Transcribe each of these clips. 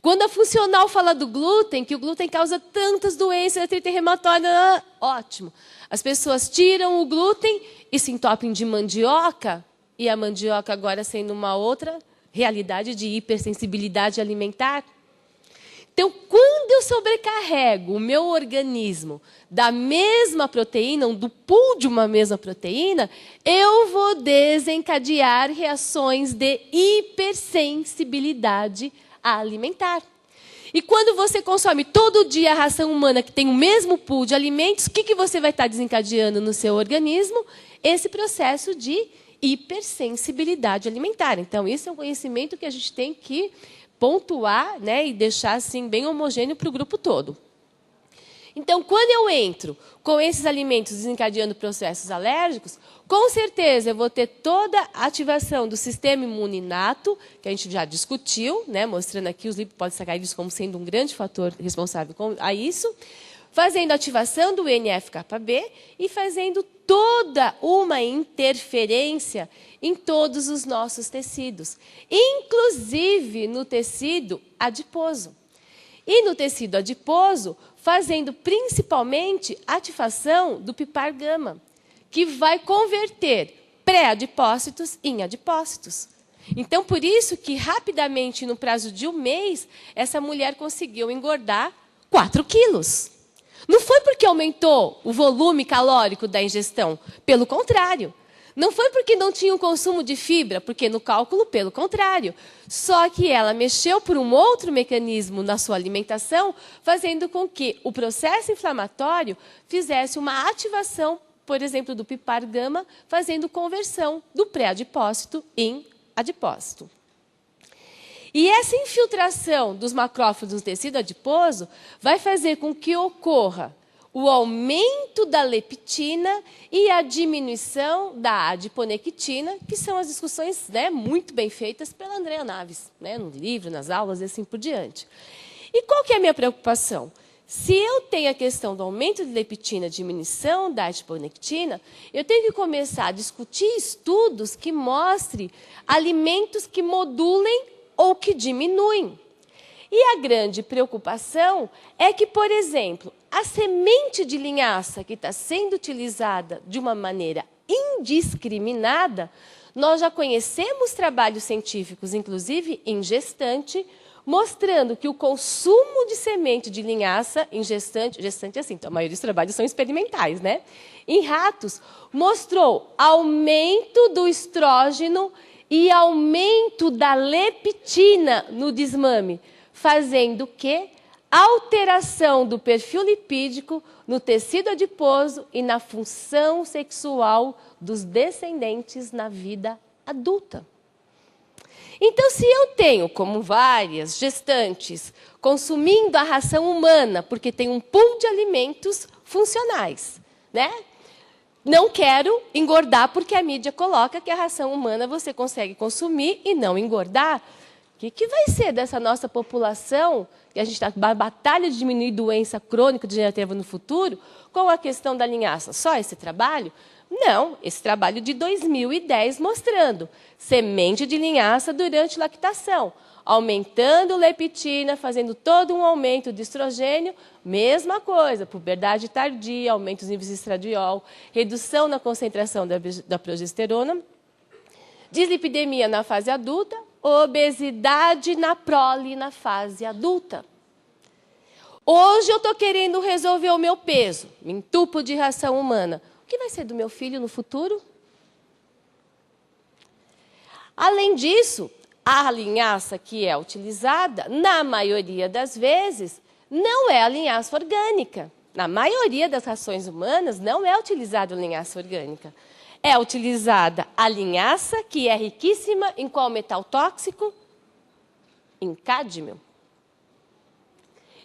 Quando a funcional fala do glúten, que o glúten causa tantas doenças, artrite reumatoide, ótimo. As pessoas tiram o glúten e se entopem de mandioca, e a mandioca agora sendo uma outra realidade de hipersensibilidade alimentar. Então, quando eu sobrecarrego o meu organismo da mesma proteína, ou do pool de uma mesma proteína, eu vou desencadear reações de hipersensibilidade alimentar. E quando você consome todo dia a ração humana que tem o mesmo pool de alimentos, o que você vai estar desencadeando no seu organismo? Esse processo de hipersensibilidade alimentar. Então, isso é um conhecimento que a gente tem que pontuar, né, e deixar assim, bem homogêneo para o grupo todo. Então, quando eu entro com esses alimentos desencadeando processos alérgicos, com certeza eu vou ter toda a ativação do sistema imune inato, que a gente já discutiu, né, mostrando aqui os lipopolissacarídeos como sendo um grande fator responsável a isso, fazendo ativação do NF-κB e fazendo toda uma interferência em todos os nossos tecidos, inclusive no tecido adiposo. E no tecido adiposo, fazendo principalmente ativação do PIPAR gama, que vai converter pré-adipócitos em adipócitos. Então, por isso que, rapidamente, no prazo de um mês, essa mulher conseguiu engordar 4 quilos. Não foi porque aumentou o volume calórico da ingestão, pelo contrário. Não foi porque não tinha um consumo de fibra, porque no cálculo, pelo contrário. Só que ela mexeu por um outro mecanismo na sua alimentação, fazendo com que o processo inflamatório fizesse uma ativação, por exemplo, do PIPAR gama, fazendo conversão do pré-adipócito em adipócito. E essa infiltração dos macrófagos no tecido adiposo vai fazer com que ocorra o aumento da leptina e a diminuição da adiponectina, que são as discussões, né, muito bem feitas pela Andrea Naves, né, no livro, nas aulas e assim por diante. E qual que é a minha preocupação? Se eu tenho a questão do aumento de leptina e diminuição da adiponectina, eu tenho que começar a discutir estudos que mostrem alimentos que modulem ou que diminuem. E a grande preocupação é que, por exemplo, a semente de linhaça que está sendo utilizada de uma maneira indiscriminada, nós já conhecemos trabalhos científicos, inclusive em gestante, mostrando que o consumo de semente de linhaça em gestante assim, então a maioria dos trabalhos são experimentais, né? Em ratos, mostrou aumento do estrógeno e aumento da leptina no desmame, fazendo o quê? Alteração do perfil lipídico no tecido adiposo e na função sexual dos descendentes na vida adulta. Então, se eu tenho, como várias gestantes, consumindo a ração humana, porque tem um pool de alimentos funcionais, né? Não quero engordar porque a mídia coloca que a ração humana você consegue consumir e não engordar. O que vai ser dessa nossa população, que a gente está na batalha de diminuir doença crônica degenerativa no futuro, com a questão da linhaça? Só esse trabalho? Não, esse trabalho de 2010 mostrando semente de linhaça durante lactação, aumentando leptina, fazendo todo um aumento de estrogênio, mesma coisa, puberdade tardia, aumento dos níveis de estradiol, redução na concentração da progesterona, dislipidemia na fase adulta, obesidade na prole na fase adulta. Hoje eu estou querendo resolver o meu peso, me entupo de ração humana. O que vai ser do meu filho no futuro? Além disso, a linhaça que é utilizada, na maioria das vezes, não é a linhaça orgânica. Na maioria das rações humanas, não é utilizada a linhaça orgânica. É utilizada a linhaça, que é riquíssima em qual metal tóxico? Em cádmio.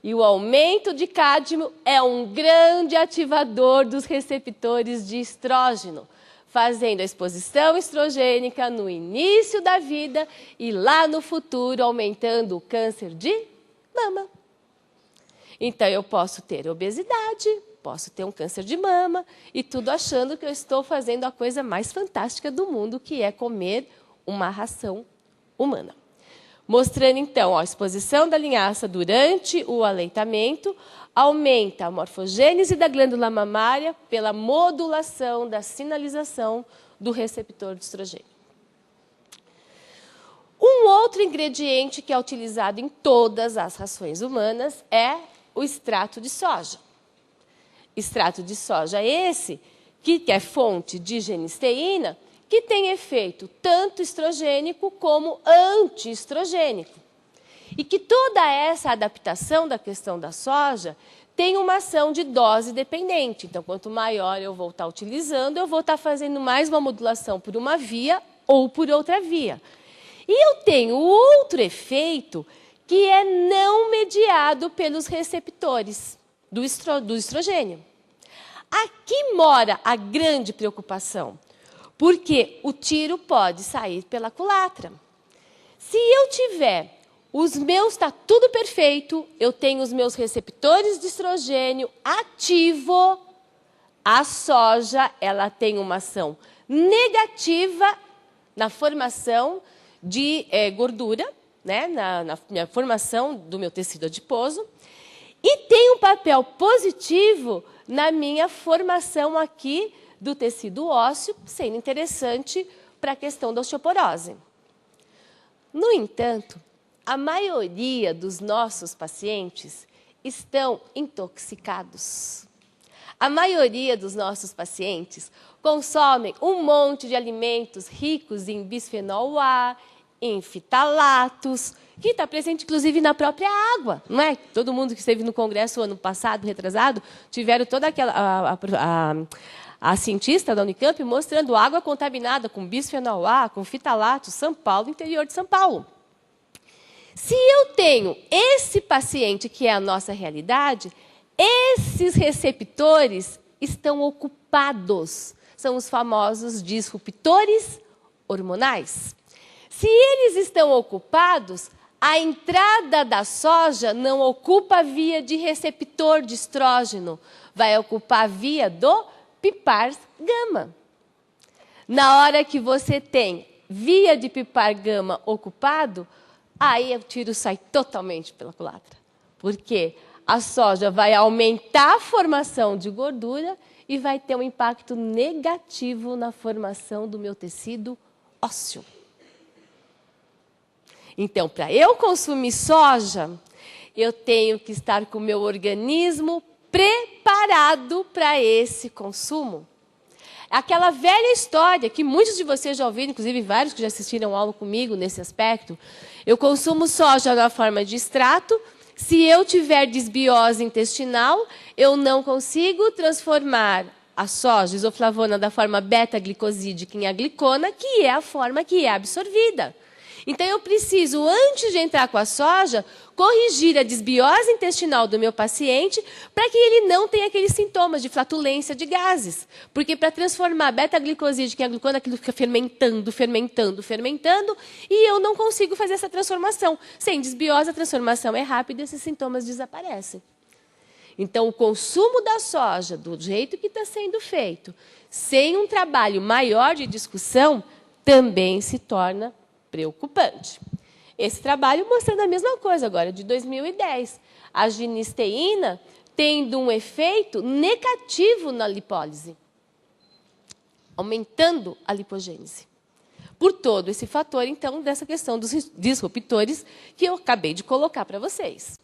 E o aumento de cádmio é um grande ativador dos receptores de estrógeno, fazendo a exposição estrogênica no início da vida e lá no futuro aumentando o câncer de mama. Então, eu posso ter obesidade, posso ter um câncer de mama, e tudo achando que eu estou fazendo a coisa mais fantástica do mundo, que é comer uma ração humana. mostrando, então, a exposição da linhaça durante o aleitamento aumenta a morfogênese da glândula mamária pela modulação da sinalização do receptor de estrogênio. Um outro ingrediente que é utilizado em todas as rações humanas é o extrato de soja. Extrato de soja esse, que é fonte de genisteína, que tem efeito tanto estrogênico como antiestrogênico. E que toda essa adaptação da questão da soja tem uma ação de dose dependente. Então, quanto maior eu vou estar utilizando, eu vou estar fazendo mais uma modulação por uma via ou por outra via. E eu tenho outro efeito que é não mediado pelos receptores do estrogênio. Aqui mora a grande preocupação, porque o tiro pode sair pela culatra. Se eu tiver está tudo perfeito, eu tenho os meus receptores de estrogênio ativo, a soja ela tem uma ação negativa na formação de gordura, né, na formação do meu tecido adiposo, e tem um papel positivo na minha formação aqui do tecido ósseo, sendo interessante para a questão da osteoporose. No entanto, a maioria dos nossos pacientes estão intoxicados. A maioria dos nossos pacientes consomem um monte de alimentos ricos em bisfenol A, em fitalatos, que está presente, inclusive, na própria água, não é? Todo mundo que esteve no congresso ano passado, retrasado, tiveram toda aquela... A cientista da Unicamp mostrando água contaminada com bisfenol A, com fitalatos, São Paulo, interior de São Paulo. Se eu tenho esse paciente, que é a nossa realidade, esses receptores estão ocupados. São os famosos disruptores hormonais. Se eles estão ocupados, a entrada da soja não ocupa a via de receptor de estrógeno, vai ocupar a via do PPAR-gama. Na hora que você tem via de PPAR-gama ocupado, aí o tiro sai totalmente pela culatra. Porque a soja vai aumentar a formação de gordura e vai ter um impacto negativo na formação do meu tecido ósseo. Então, para eu consumir soja, eu tenho que estar com o meu organismo preparado para esse consumo. Aquela velha história que muitos de vocês já ouviram, inclusive vários que já assistiram aula comigo nesse aspecto. Eu consumo soja na forma de extrato. Se eu tiver desbiose intestinal, eu não consigo transformar a soja isoflavona da forma beta-glicosídica em a glicona, que é a forma que é absorvida. Então, eu preciso, antes de entrar com a soja, corrigir a desbiose intestinal do meu paciente para que ele não tenha aqueles sintomas de flatulência de gases. Porque para transformar a beta-glicosídica em a glicona, aquilo fica fermentando, fermentando, fermentando, e eu não consigo fazer essa transformação. Sem desbiose, a transformação é rápida e esses sintomas desaparecem. Então, o consumo da soja, do jeito que está sendo feito, sem um trabalho maior de discussão, também se torna preocupante. Esse trabalho mostrando a mesma coisa agora, de 2010. A genisteína tendo um efeito negativo na lipólise, aumentando a lipogênese. Por todo esse fator, então, dessa questão dos disruptores que eu acabei de colocar para vocês.